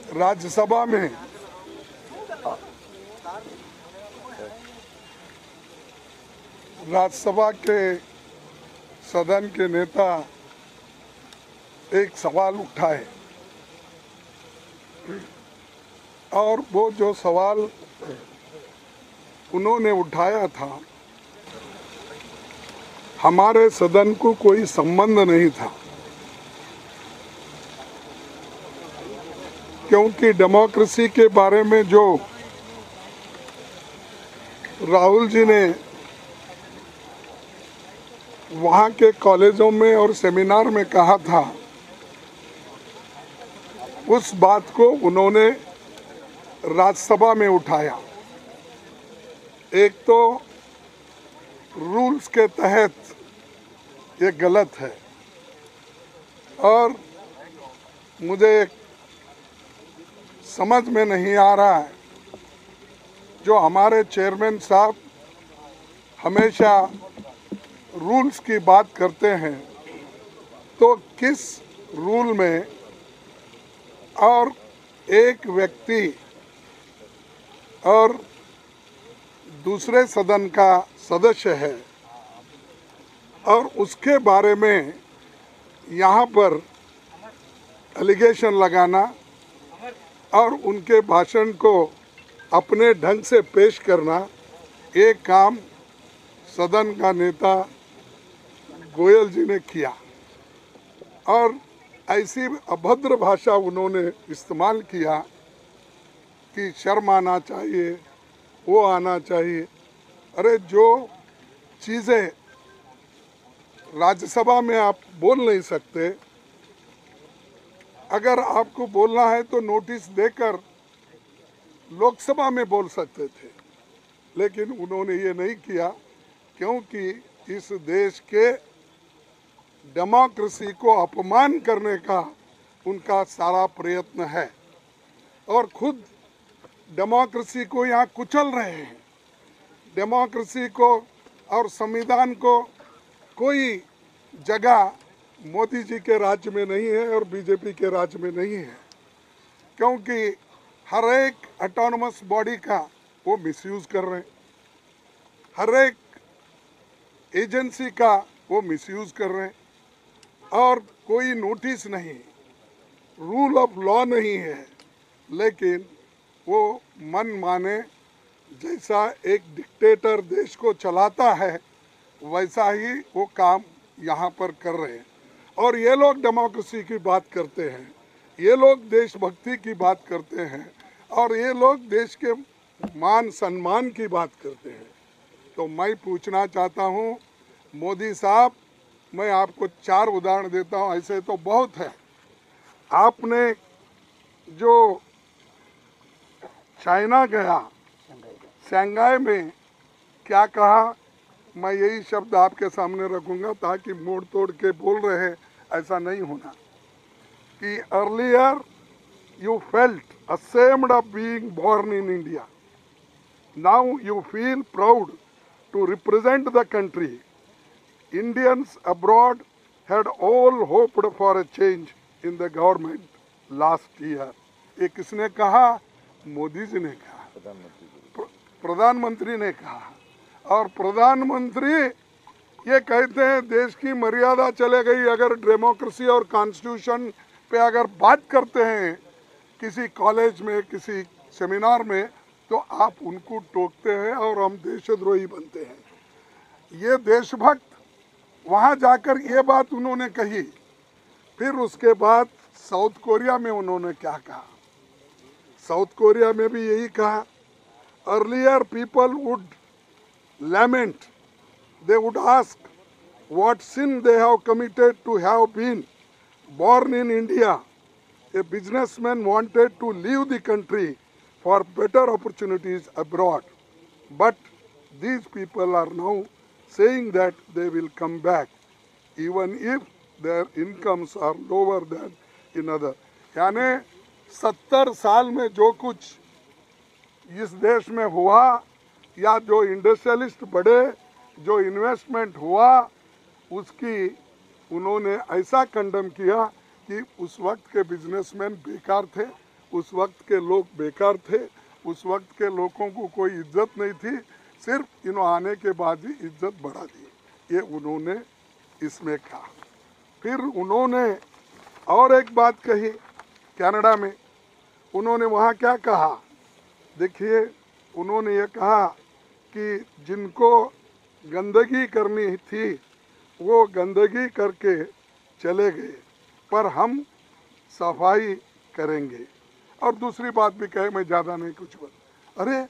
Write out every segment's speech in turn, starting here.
राज्यसभा में राज्यसभा के सदन के नेता एक सवाल उठाए और वो जो सवाल उन्होंने उठाया था हमारे सदन को कोई संबंध नहीं था, क्योंकि डेमोक्रेसी के बारे में जो राहुल जी ने वहाँ के कॉलेजों में और सेमिनार में कहा था, उस बात को उन्होंने राज्यसभा में उठाया। एक तो रूल्स के तहत ये गलत है और मुझे समझ में नहीं आ रहा है, जो हमारे चेयरमैन साहब हमेशा रूल्स की बात करते हैं, तो किस रूल में और एक व्यक्ति और दूसरे सदन का सदस्य है और उसके बारे में यहाँ पर एलिगेशन लगाना और उनके भाषण को अपने ढंग से पेश करना, ये काम सदन का नेता गोयल जी ने किया और ऐसी अभद्र भाषा उन्होंने इस्तेमाल किया कि शर्म आना चाहिए, वो आना चाहिए। अरे जो चीज़ें राज्यसभा में आप बोल नहीं सकते, अगर आपको बोलना है तो नोटिस देकर लोकसभा में बोल सकते थे, लेकिन उन्होंने ये नहीं किया, क्योंकि इस देश के डेमोक्रेसी को अपमान करने का उनका सारा प्रयत्न है और खुद डेमोक्रेसी को यहाँ कुचल रहे हैं। डेमोक्रेसी को और संविधान को कोई जगह मोदी जी के राज्य में नहीं है और बीजेपी के राज्य में नहीं है, क्योंकि हर एक ऑटोनमस बॉडी का वो मिसयूज कर रहे हैं, हर एक एजेंसी का वो मिसयूज कर रहे हैं और कोई नोटिस नहीं, रूल ऑफ लॉ नहीं है, लेकिन वो मन माने जैसा एक डिक्टेटर देश को चलाता है वैसा ही वो काम यहाँ पर कर रहे हैं। और ये लोग डेमोक्रेसी की बात करते हैं, ये लोग देशभक्ति की बात करते हैं और ये लोग देश के मान सम्मान की बात करते हैं। तो मैं पूछना चाहता हूँ मोदी साहब, मैं आपको 4 उदाहरण देता हूँ, ऐसे तो बहुत है। आपने जो चाइना गया, शंघाई में क्या कहा, मैं यही शब्द आपके सामने रखूंगा ताकि मोड़ तोड़ के बोल रहे हैं ऐसा नहीं होना, कि earlier you felt ashamed of being born in India, now you feel proud to represent the country. Indians abroad had all hoped for a change in the government last year. ये किसने कहा? मोदी जी ने कहा, प्रधानमंत्री ने कहा। और प्रधानमंत्री ये कहते हैं देश की मर्यादा चले गई, अगर डेमोक्रेसी और कॉन्स्टिट्यूशन पे अगर बात करते हैं किसी कॉलेज में, किसी सेमिनार में, तो आप उनको टोकते हैं और हम देशद्रोही बनते हैं। ये देशभक्त वहाँ जाकर ये बात उन्होंने कही। फिर उसके बाद साउथ कोरिया में उन्होंने क्या कहा? साउथ कोरिया में भी यही कहा, earlier people would lament, they would ask what sin they have committed to have been born in India. A businessman wanted to leave the country for better opportunities abroad. But these people are now saying that they will come back, even if their incomes are lower than in other. यानी 70 साल में जो कुछ इस देश में हुआ, या जो इंडस्ट्रियलिस्ट बढ़े, जो इन्वेस्टमेंट हुआ, उसकी उन्होंने ऐसा कंडम किया कि उस वक्त के बिजनेसमैन बेकार थे उस वक्त के लोग बेकार थे, उस वक्त के लोगों को कोई इज्जत नहीं थी, सिर्फ इन्होंने आने के बाद ही इज्जत बढ़ा दी, ये उन्होंने इसमें कहा। फिर उन्होंने और एक बात कही कनाडा में, उन्होंने वहाँ क्या कहा, देखिए उन्होंने ये कहा कि जिनको गंदगी करनी थी वो गंदगी करके चले गए, पर हम सफाई करेंगे। और दूसरी बात भी कहे, मैं ज़्यादा नहीं कुछ बोल, अरे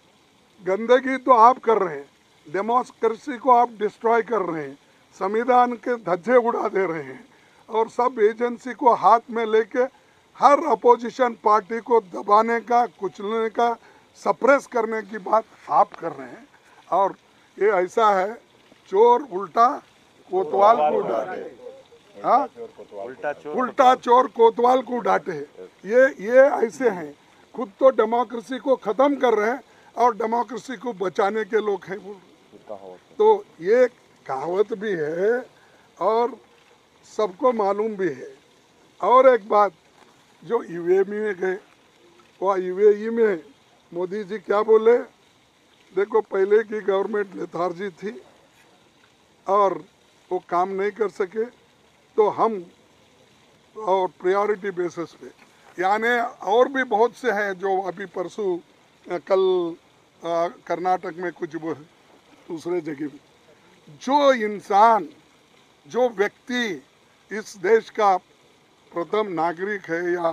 गंदगी तो आप कर रहे हैं, डेमोक्रेसी को आप डिस्ट्रॉय कर रहे हैं, संविधान के धज्जे उड़ा दे रहे हैं, और सब एजेंसी को हाथ में लेके हर अपोजिशन पार्टी को दबाने का, कुचलने का, सप्रेस करने की बात आप कर रहे हैं। और ये ऐसा है, चोर उल्टा कोतवाल को डांटे, हाँ, उल्टा चोर कोतवाल को डांटे, ये ऐसे हैं, खुद तो डेमोक्रेसी को ख़त्म कर रहे हैं और डेमोक्रेसी को बचाने के लोग हैं वो। तो ये कहावत भी है और सबको मालूम भी है। और एक बात, जो यूएई में गए, वह यूएई में मोदी जी क्या बोले, देखो पहले की गवर्नमेंट लेथार्जी थी और वो काम नहीं कर सके, तो हम और प्रायोरिटी बेसिस पे, यानी और भी बहुत से हैं जो अभी परसों कल कर्नाटक में कुछ दूसरे जगह में, जो इंसान, जो व्यक्ति इस देश का प्रथम नागरिक है या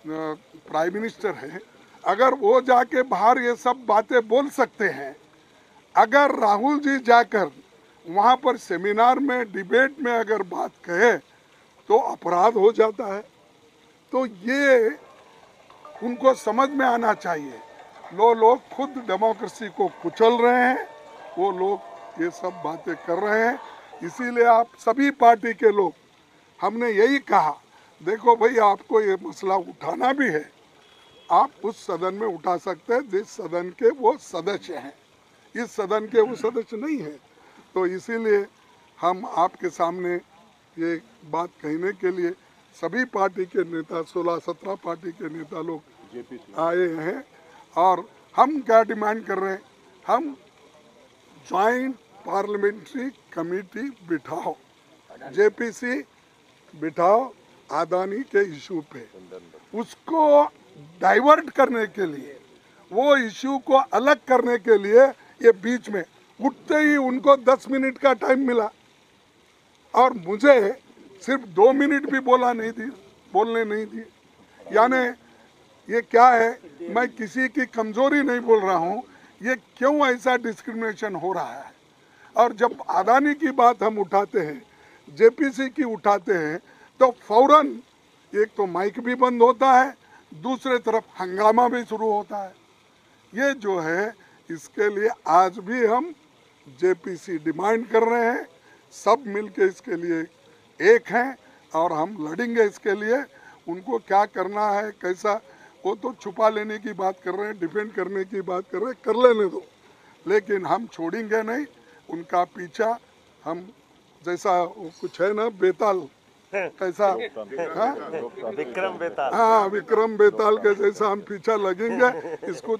प्राइम मिनिस्टर है, अगर वो जाके बाहर ये सब बातें बोल सकते हैं, अगर राहुल जी जाकर वहाँ पर सेमिनार में, डिबेट में अगर बात कहे तो अपराध हो जाता है। तो ये उनको समझ में आना चाहिए। लोग खुद डेमोक्रेसी को कुचल रहे हैं, वो लोग ये सब बातें कर रहे हैं। इसीलिए आप सभी पार्टी के लोग, हमने यही कहा, देखो भाई आपको ये मसला उठाना भी है, आप उस सदन में उठा सकते हैं जिस सदन के वो सदस्य हैं, इस सदन के वो सदस्य नहीं है। तो इसीलिए हम आपके सामने ये बात कहने के लिए सभी पार्टी के नेता, 16-17 पार्टी के नेता लोग आए हैं। और हम क्या डिमांड कर रहे हैं, हम ज्वाइंट पार्लियामेंट्री कमेटी बिठाओ, जेपीसी बिठाओ अदानी के इशू पे, उसको डाइवर्ट करने के लिए, वो इशू को अलग करने के लिए ये बीच में उठते ही उनको 10 मिनट का टाइम मिला और मुझे सिर्फ 2 मिनट भी बोलने नहीं दिए। यानी ये क्या है, मैं किसी की कमजोरी नहीं बोल रहा हूँ, ये क्यों ऐसा डिस्क्रिमिनेशन हो रहा है। और जब अदानी की बात हम उठाते हैं, जेपीसी की उठाते हैं, तो फौरन एक तो माइक भी बंद होता है, दूसरे तरफ हंगामा भी शुरू होता है। ये जो है, इसके लिए आज भी हम जेपीसी डिमांड कर रहे हैं, सब मिलके इसके लिए एक हैं और हम लड़ेंगे इसके लिए। उनको क्या करना है, कैसा, वो तो छुपा लेने की बात कर रहे हैं, डिफेंड करने की बात कर रहे हैं, कर लेने दो, लेकिन हम छोड़ेंगे नहीं उनका पीछा। हम जैसा कुछ है ना, बेताल कैसा, हाँ विक्रम बेताल, हाँ विक्रम बेताल के जैसा हम पीछा लगेंगे, इसको